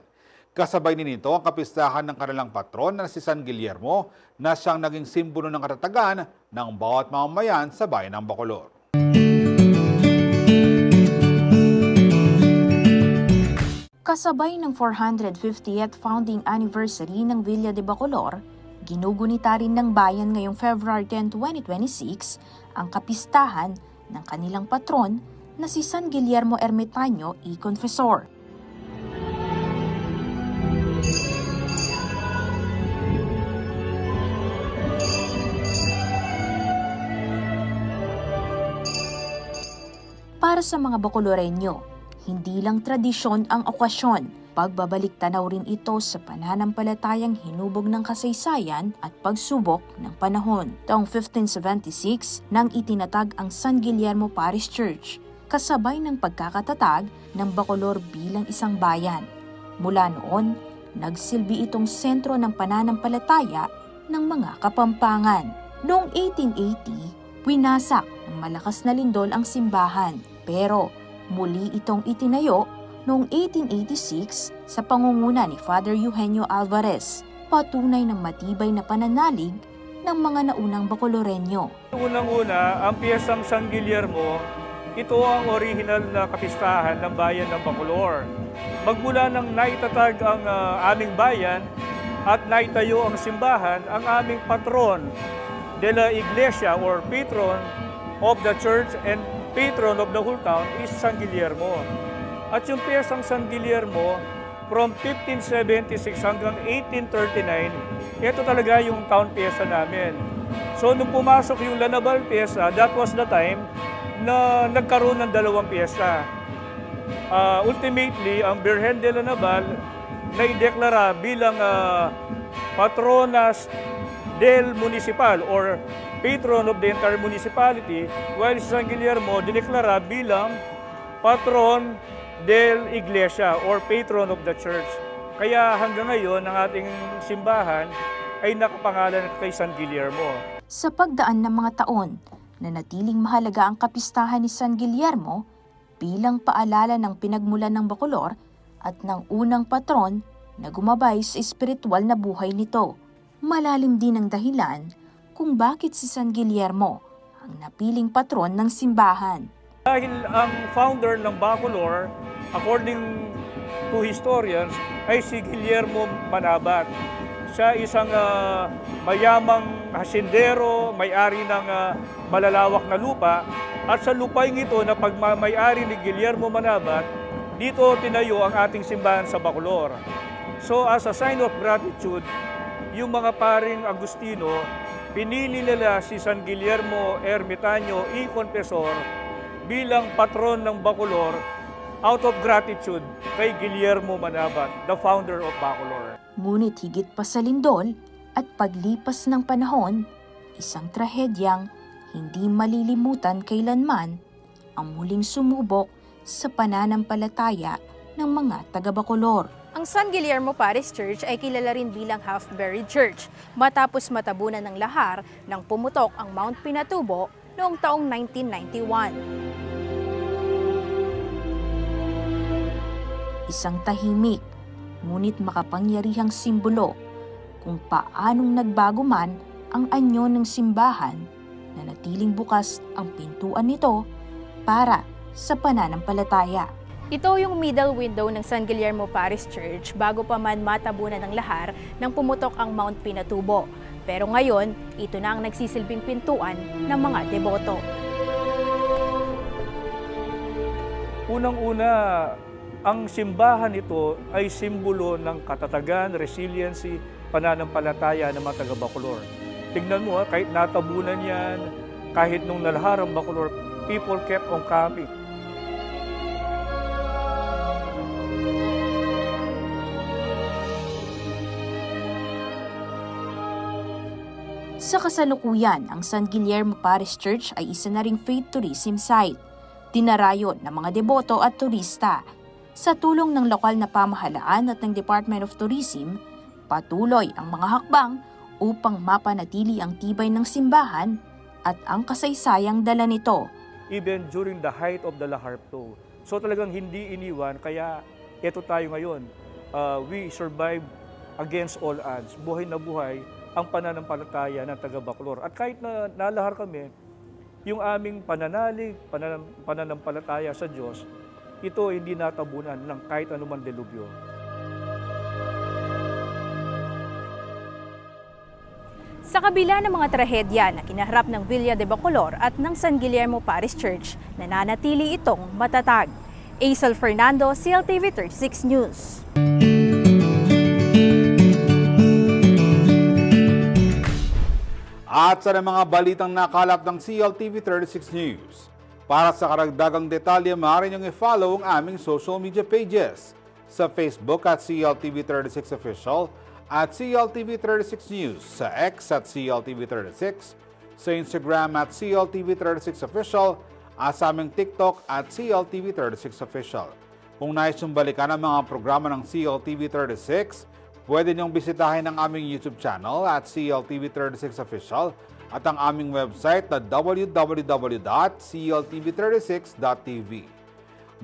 [SPEAKER 1] Kasabay din nito ang kapistahan ng kanilang patron na si San Guillermo na siyang naging simbolo ng katatagan ng bawat mamamayan sa bayan ng Bacolor.
[SPEAKER 9] Kasabay ng 450th founding anniversary ng Villa de Bacolor, ginugunita rin ng bayan ngayong February 10, 2026 ang kapistahan ng kanilang patron na si San Guillermo Ermitaño y Confesor. Para sa mga Bacoloreño, hindi lang tradisyon ang okasyon. Pagbabalik tanaw rin ito sa pananampalatayang hinubog ng kasaysayan at pagsubok ng panahon. Taong 1576 nang itinatag ang San Guillermo Parish Church, kasabay ng pagkakatatag ng Bacolor bilang isang bayan. Mula noon, nagsilbi itong sentro ng pananampalataya ng mga Kapampangan. Noong 1880, winasak ng malakas na lindol ang simbahan. Pero muli itong itinayo noong 1886 sa pangunguna ni Father Eugenio Alvarez, patunay ng matibay na pananalig ng mga naunang Bacoloreño.
[SPEAKER 20] Unang-una, ang piyesang San Guillermo, ito ang original na kapistahan ng bayan ng Bacolor. Magmula nang naitatag ang aming bayan at naitayo ang simbahan, ang aming patron de la Iglesia or patron of the church and patron of the whole town is San Guillermo. At yung piyesang San Guillermo, from 1576 hanggang 1839, ito talaga yung town piyesa namin. So nung pumasok yung Lanabal piyesa, that was the time na nagkaroon ng dalawang piyesta. Ultimately, ang Virgen de Lanabal naideklara bilang patronas del municipal or patron of the entire municipality, while San Guillermo dineklara bilang patron del Iglesia or patron of the church. Kaya hanggang ngayon, ang ating simbahan ay nakapangalan kay San Guillermo.
[SPEAKER 9] Sa pagdaan ng mga taon, nanatiling mahalaga ang kapistahan ni San Guillermo bilang paalala ng pinagmulan ng Bacolor at ng unang patron na gumabay sa espiritual na buhay nito. Malalim din ang dahilan kung bakit si San Guillermo ang napiling patron ng simbahan.
[SPEAKER 20] Dahil ang founder ng Bacolor, according to historians, ay si Guillermo Manabat. Siya isang mayamang hasindero, may-ari ng malalawak na lupa. At sa lupain ito na pagmamay-ari ni Guillermo Manabat, dito tinayo ang ating simbahan sa Bacolor. So as a sign of gratitude, yung mga paring Agustino, pinili nila si San Guillermo Ermitaño y Confesor bilang patron ng Bacolor out of gratitude kay Guillermo Manabat, the founder of Bacolor.
[SPEAKER 9] Ngunit higit pa sa lindol at paglipas ng panahon, isang trahedyang hindi malilimutan kailanman ang muling sumubok sa pananampalataya ng mga taga-Bacolor.
[SPEAKER 21] Ang San Guillermo Parish Church ay kilala rin bilang half-buried church matapos matabunan ng lahar nang pumutok ang Mount Pinatubo noong taong 1991.
[SPEAKER 9] Isang tahimik, ngunit makapangyarihang simbolo kung paanong nagbago man ang anyo ng simbahan na natiling bukas ang pintuan nito para sa pananampalataya.
[SPEAKER 21] Ito yung middle window ng San Guillermo Parish Church bago pa man matabunan ng lahar nang pumutok ang Mount Pinatubo. Pero ngayon, ito na ang nagsisilbing pintuan ng mga deboto.
[SPEAKER 20] Unang-una, ang simbahan ito ay simbolo ng katatagan, resiliency, pananampalataya ng mga taga-Bacolor. Tignan mo, kahit natabunan yan, kahit nung nalahar ang Bacolor, people kept on coming.
[SPEAKER 9] Sa kasalukuyan, ang San Guillermo Parish Church ay isa na ring faith tourism site. Dinarayo ng mga deboto at turista. Sa tulong ng lokal na pamahalaan at ng Department of Tourism, patuloy ang mga hakbang upang mapanatili ang tibay ng simbahan at ang kasaysayang dala nito.
[SPEAKER 20] Even during the height of the lahar flow. So talagang hindi iniwan, kaya eto tayo ngayon. We survive against all odds. Buhay na buhay ang pananampalataya ng taga-Bacolor. At kahit na nalahar kami, yung aming pananalig, pananampalataya sa Diyos, ito hindi natabunan ng kahit anumang delubyo.
[SPEAKER 21] Sa kabila ng mga trahedya na kinaharap ng Villa de Bacolor at ng San Guillermo Parish Church, nananatili itong matatag. Aisel Fernando, CLTV 36 News.
[SPEAKER 1] At sa mga balitang nakalap ng CLTV 36 News. Para sa karagdagang detalye, maaari niyong i-follow ang aming social media pages. Sa Facebook at CLTV36 Official at CLTV36 News, sa X at CLTV36, sa Instagram at CLTV36 Official, at sa aming TikTok at CLTV36 Official. Kung nais niyong balikan ang mga programa ng CLTV36, pwede niyong bisitahin ang aming YouTube channel at CLTV36 Official at ang aming website na www.cltv36.tv.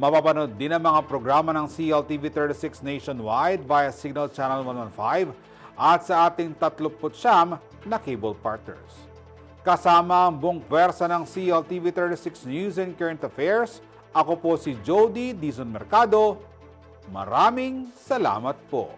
[SPEAKER 1] Mapapanood din ang mga programa ng CLTV36 nationwide via Signal Channel 115 at sa ating 39 na cable partners. Kasama ang buong pwersa ng CLTV36 News and Current Affairs, ako po si Jody Dizon Mercado. Maraming salamat po.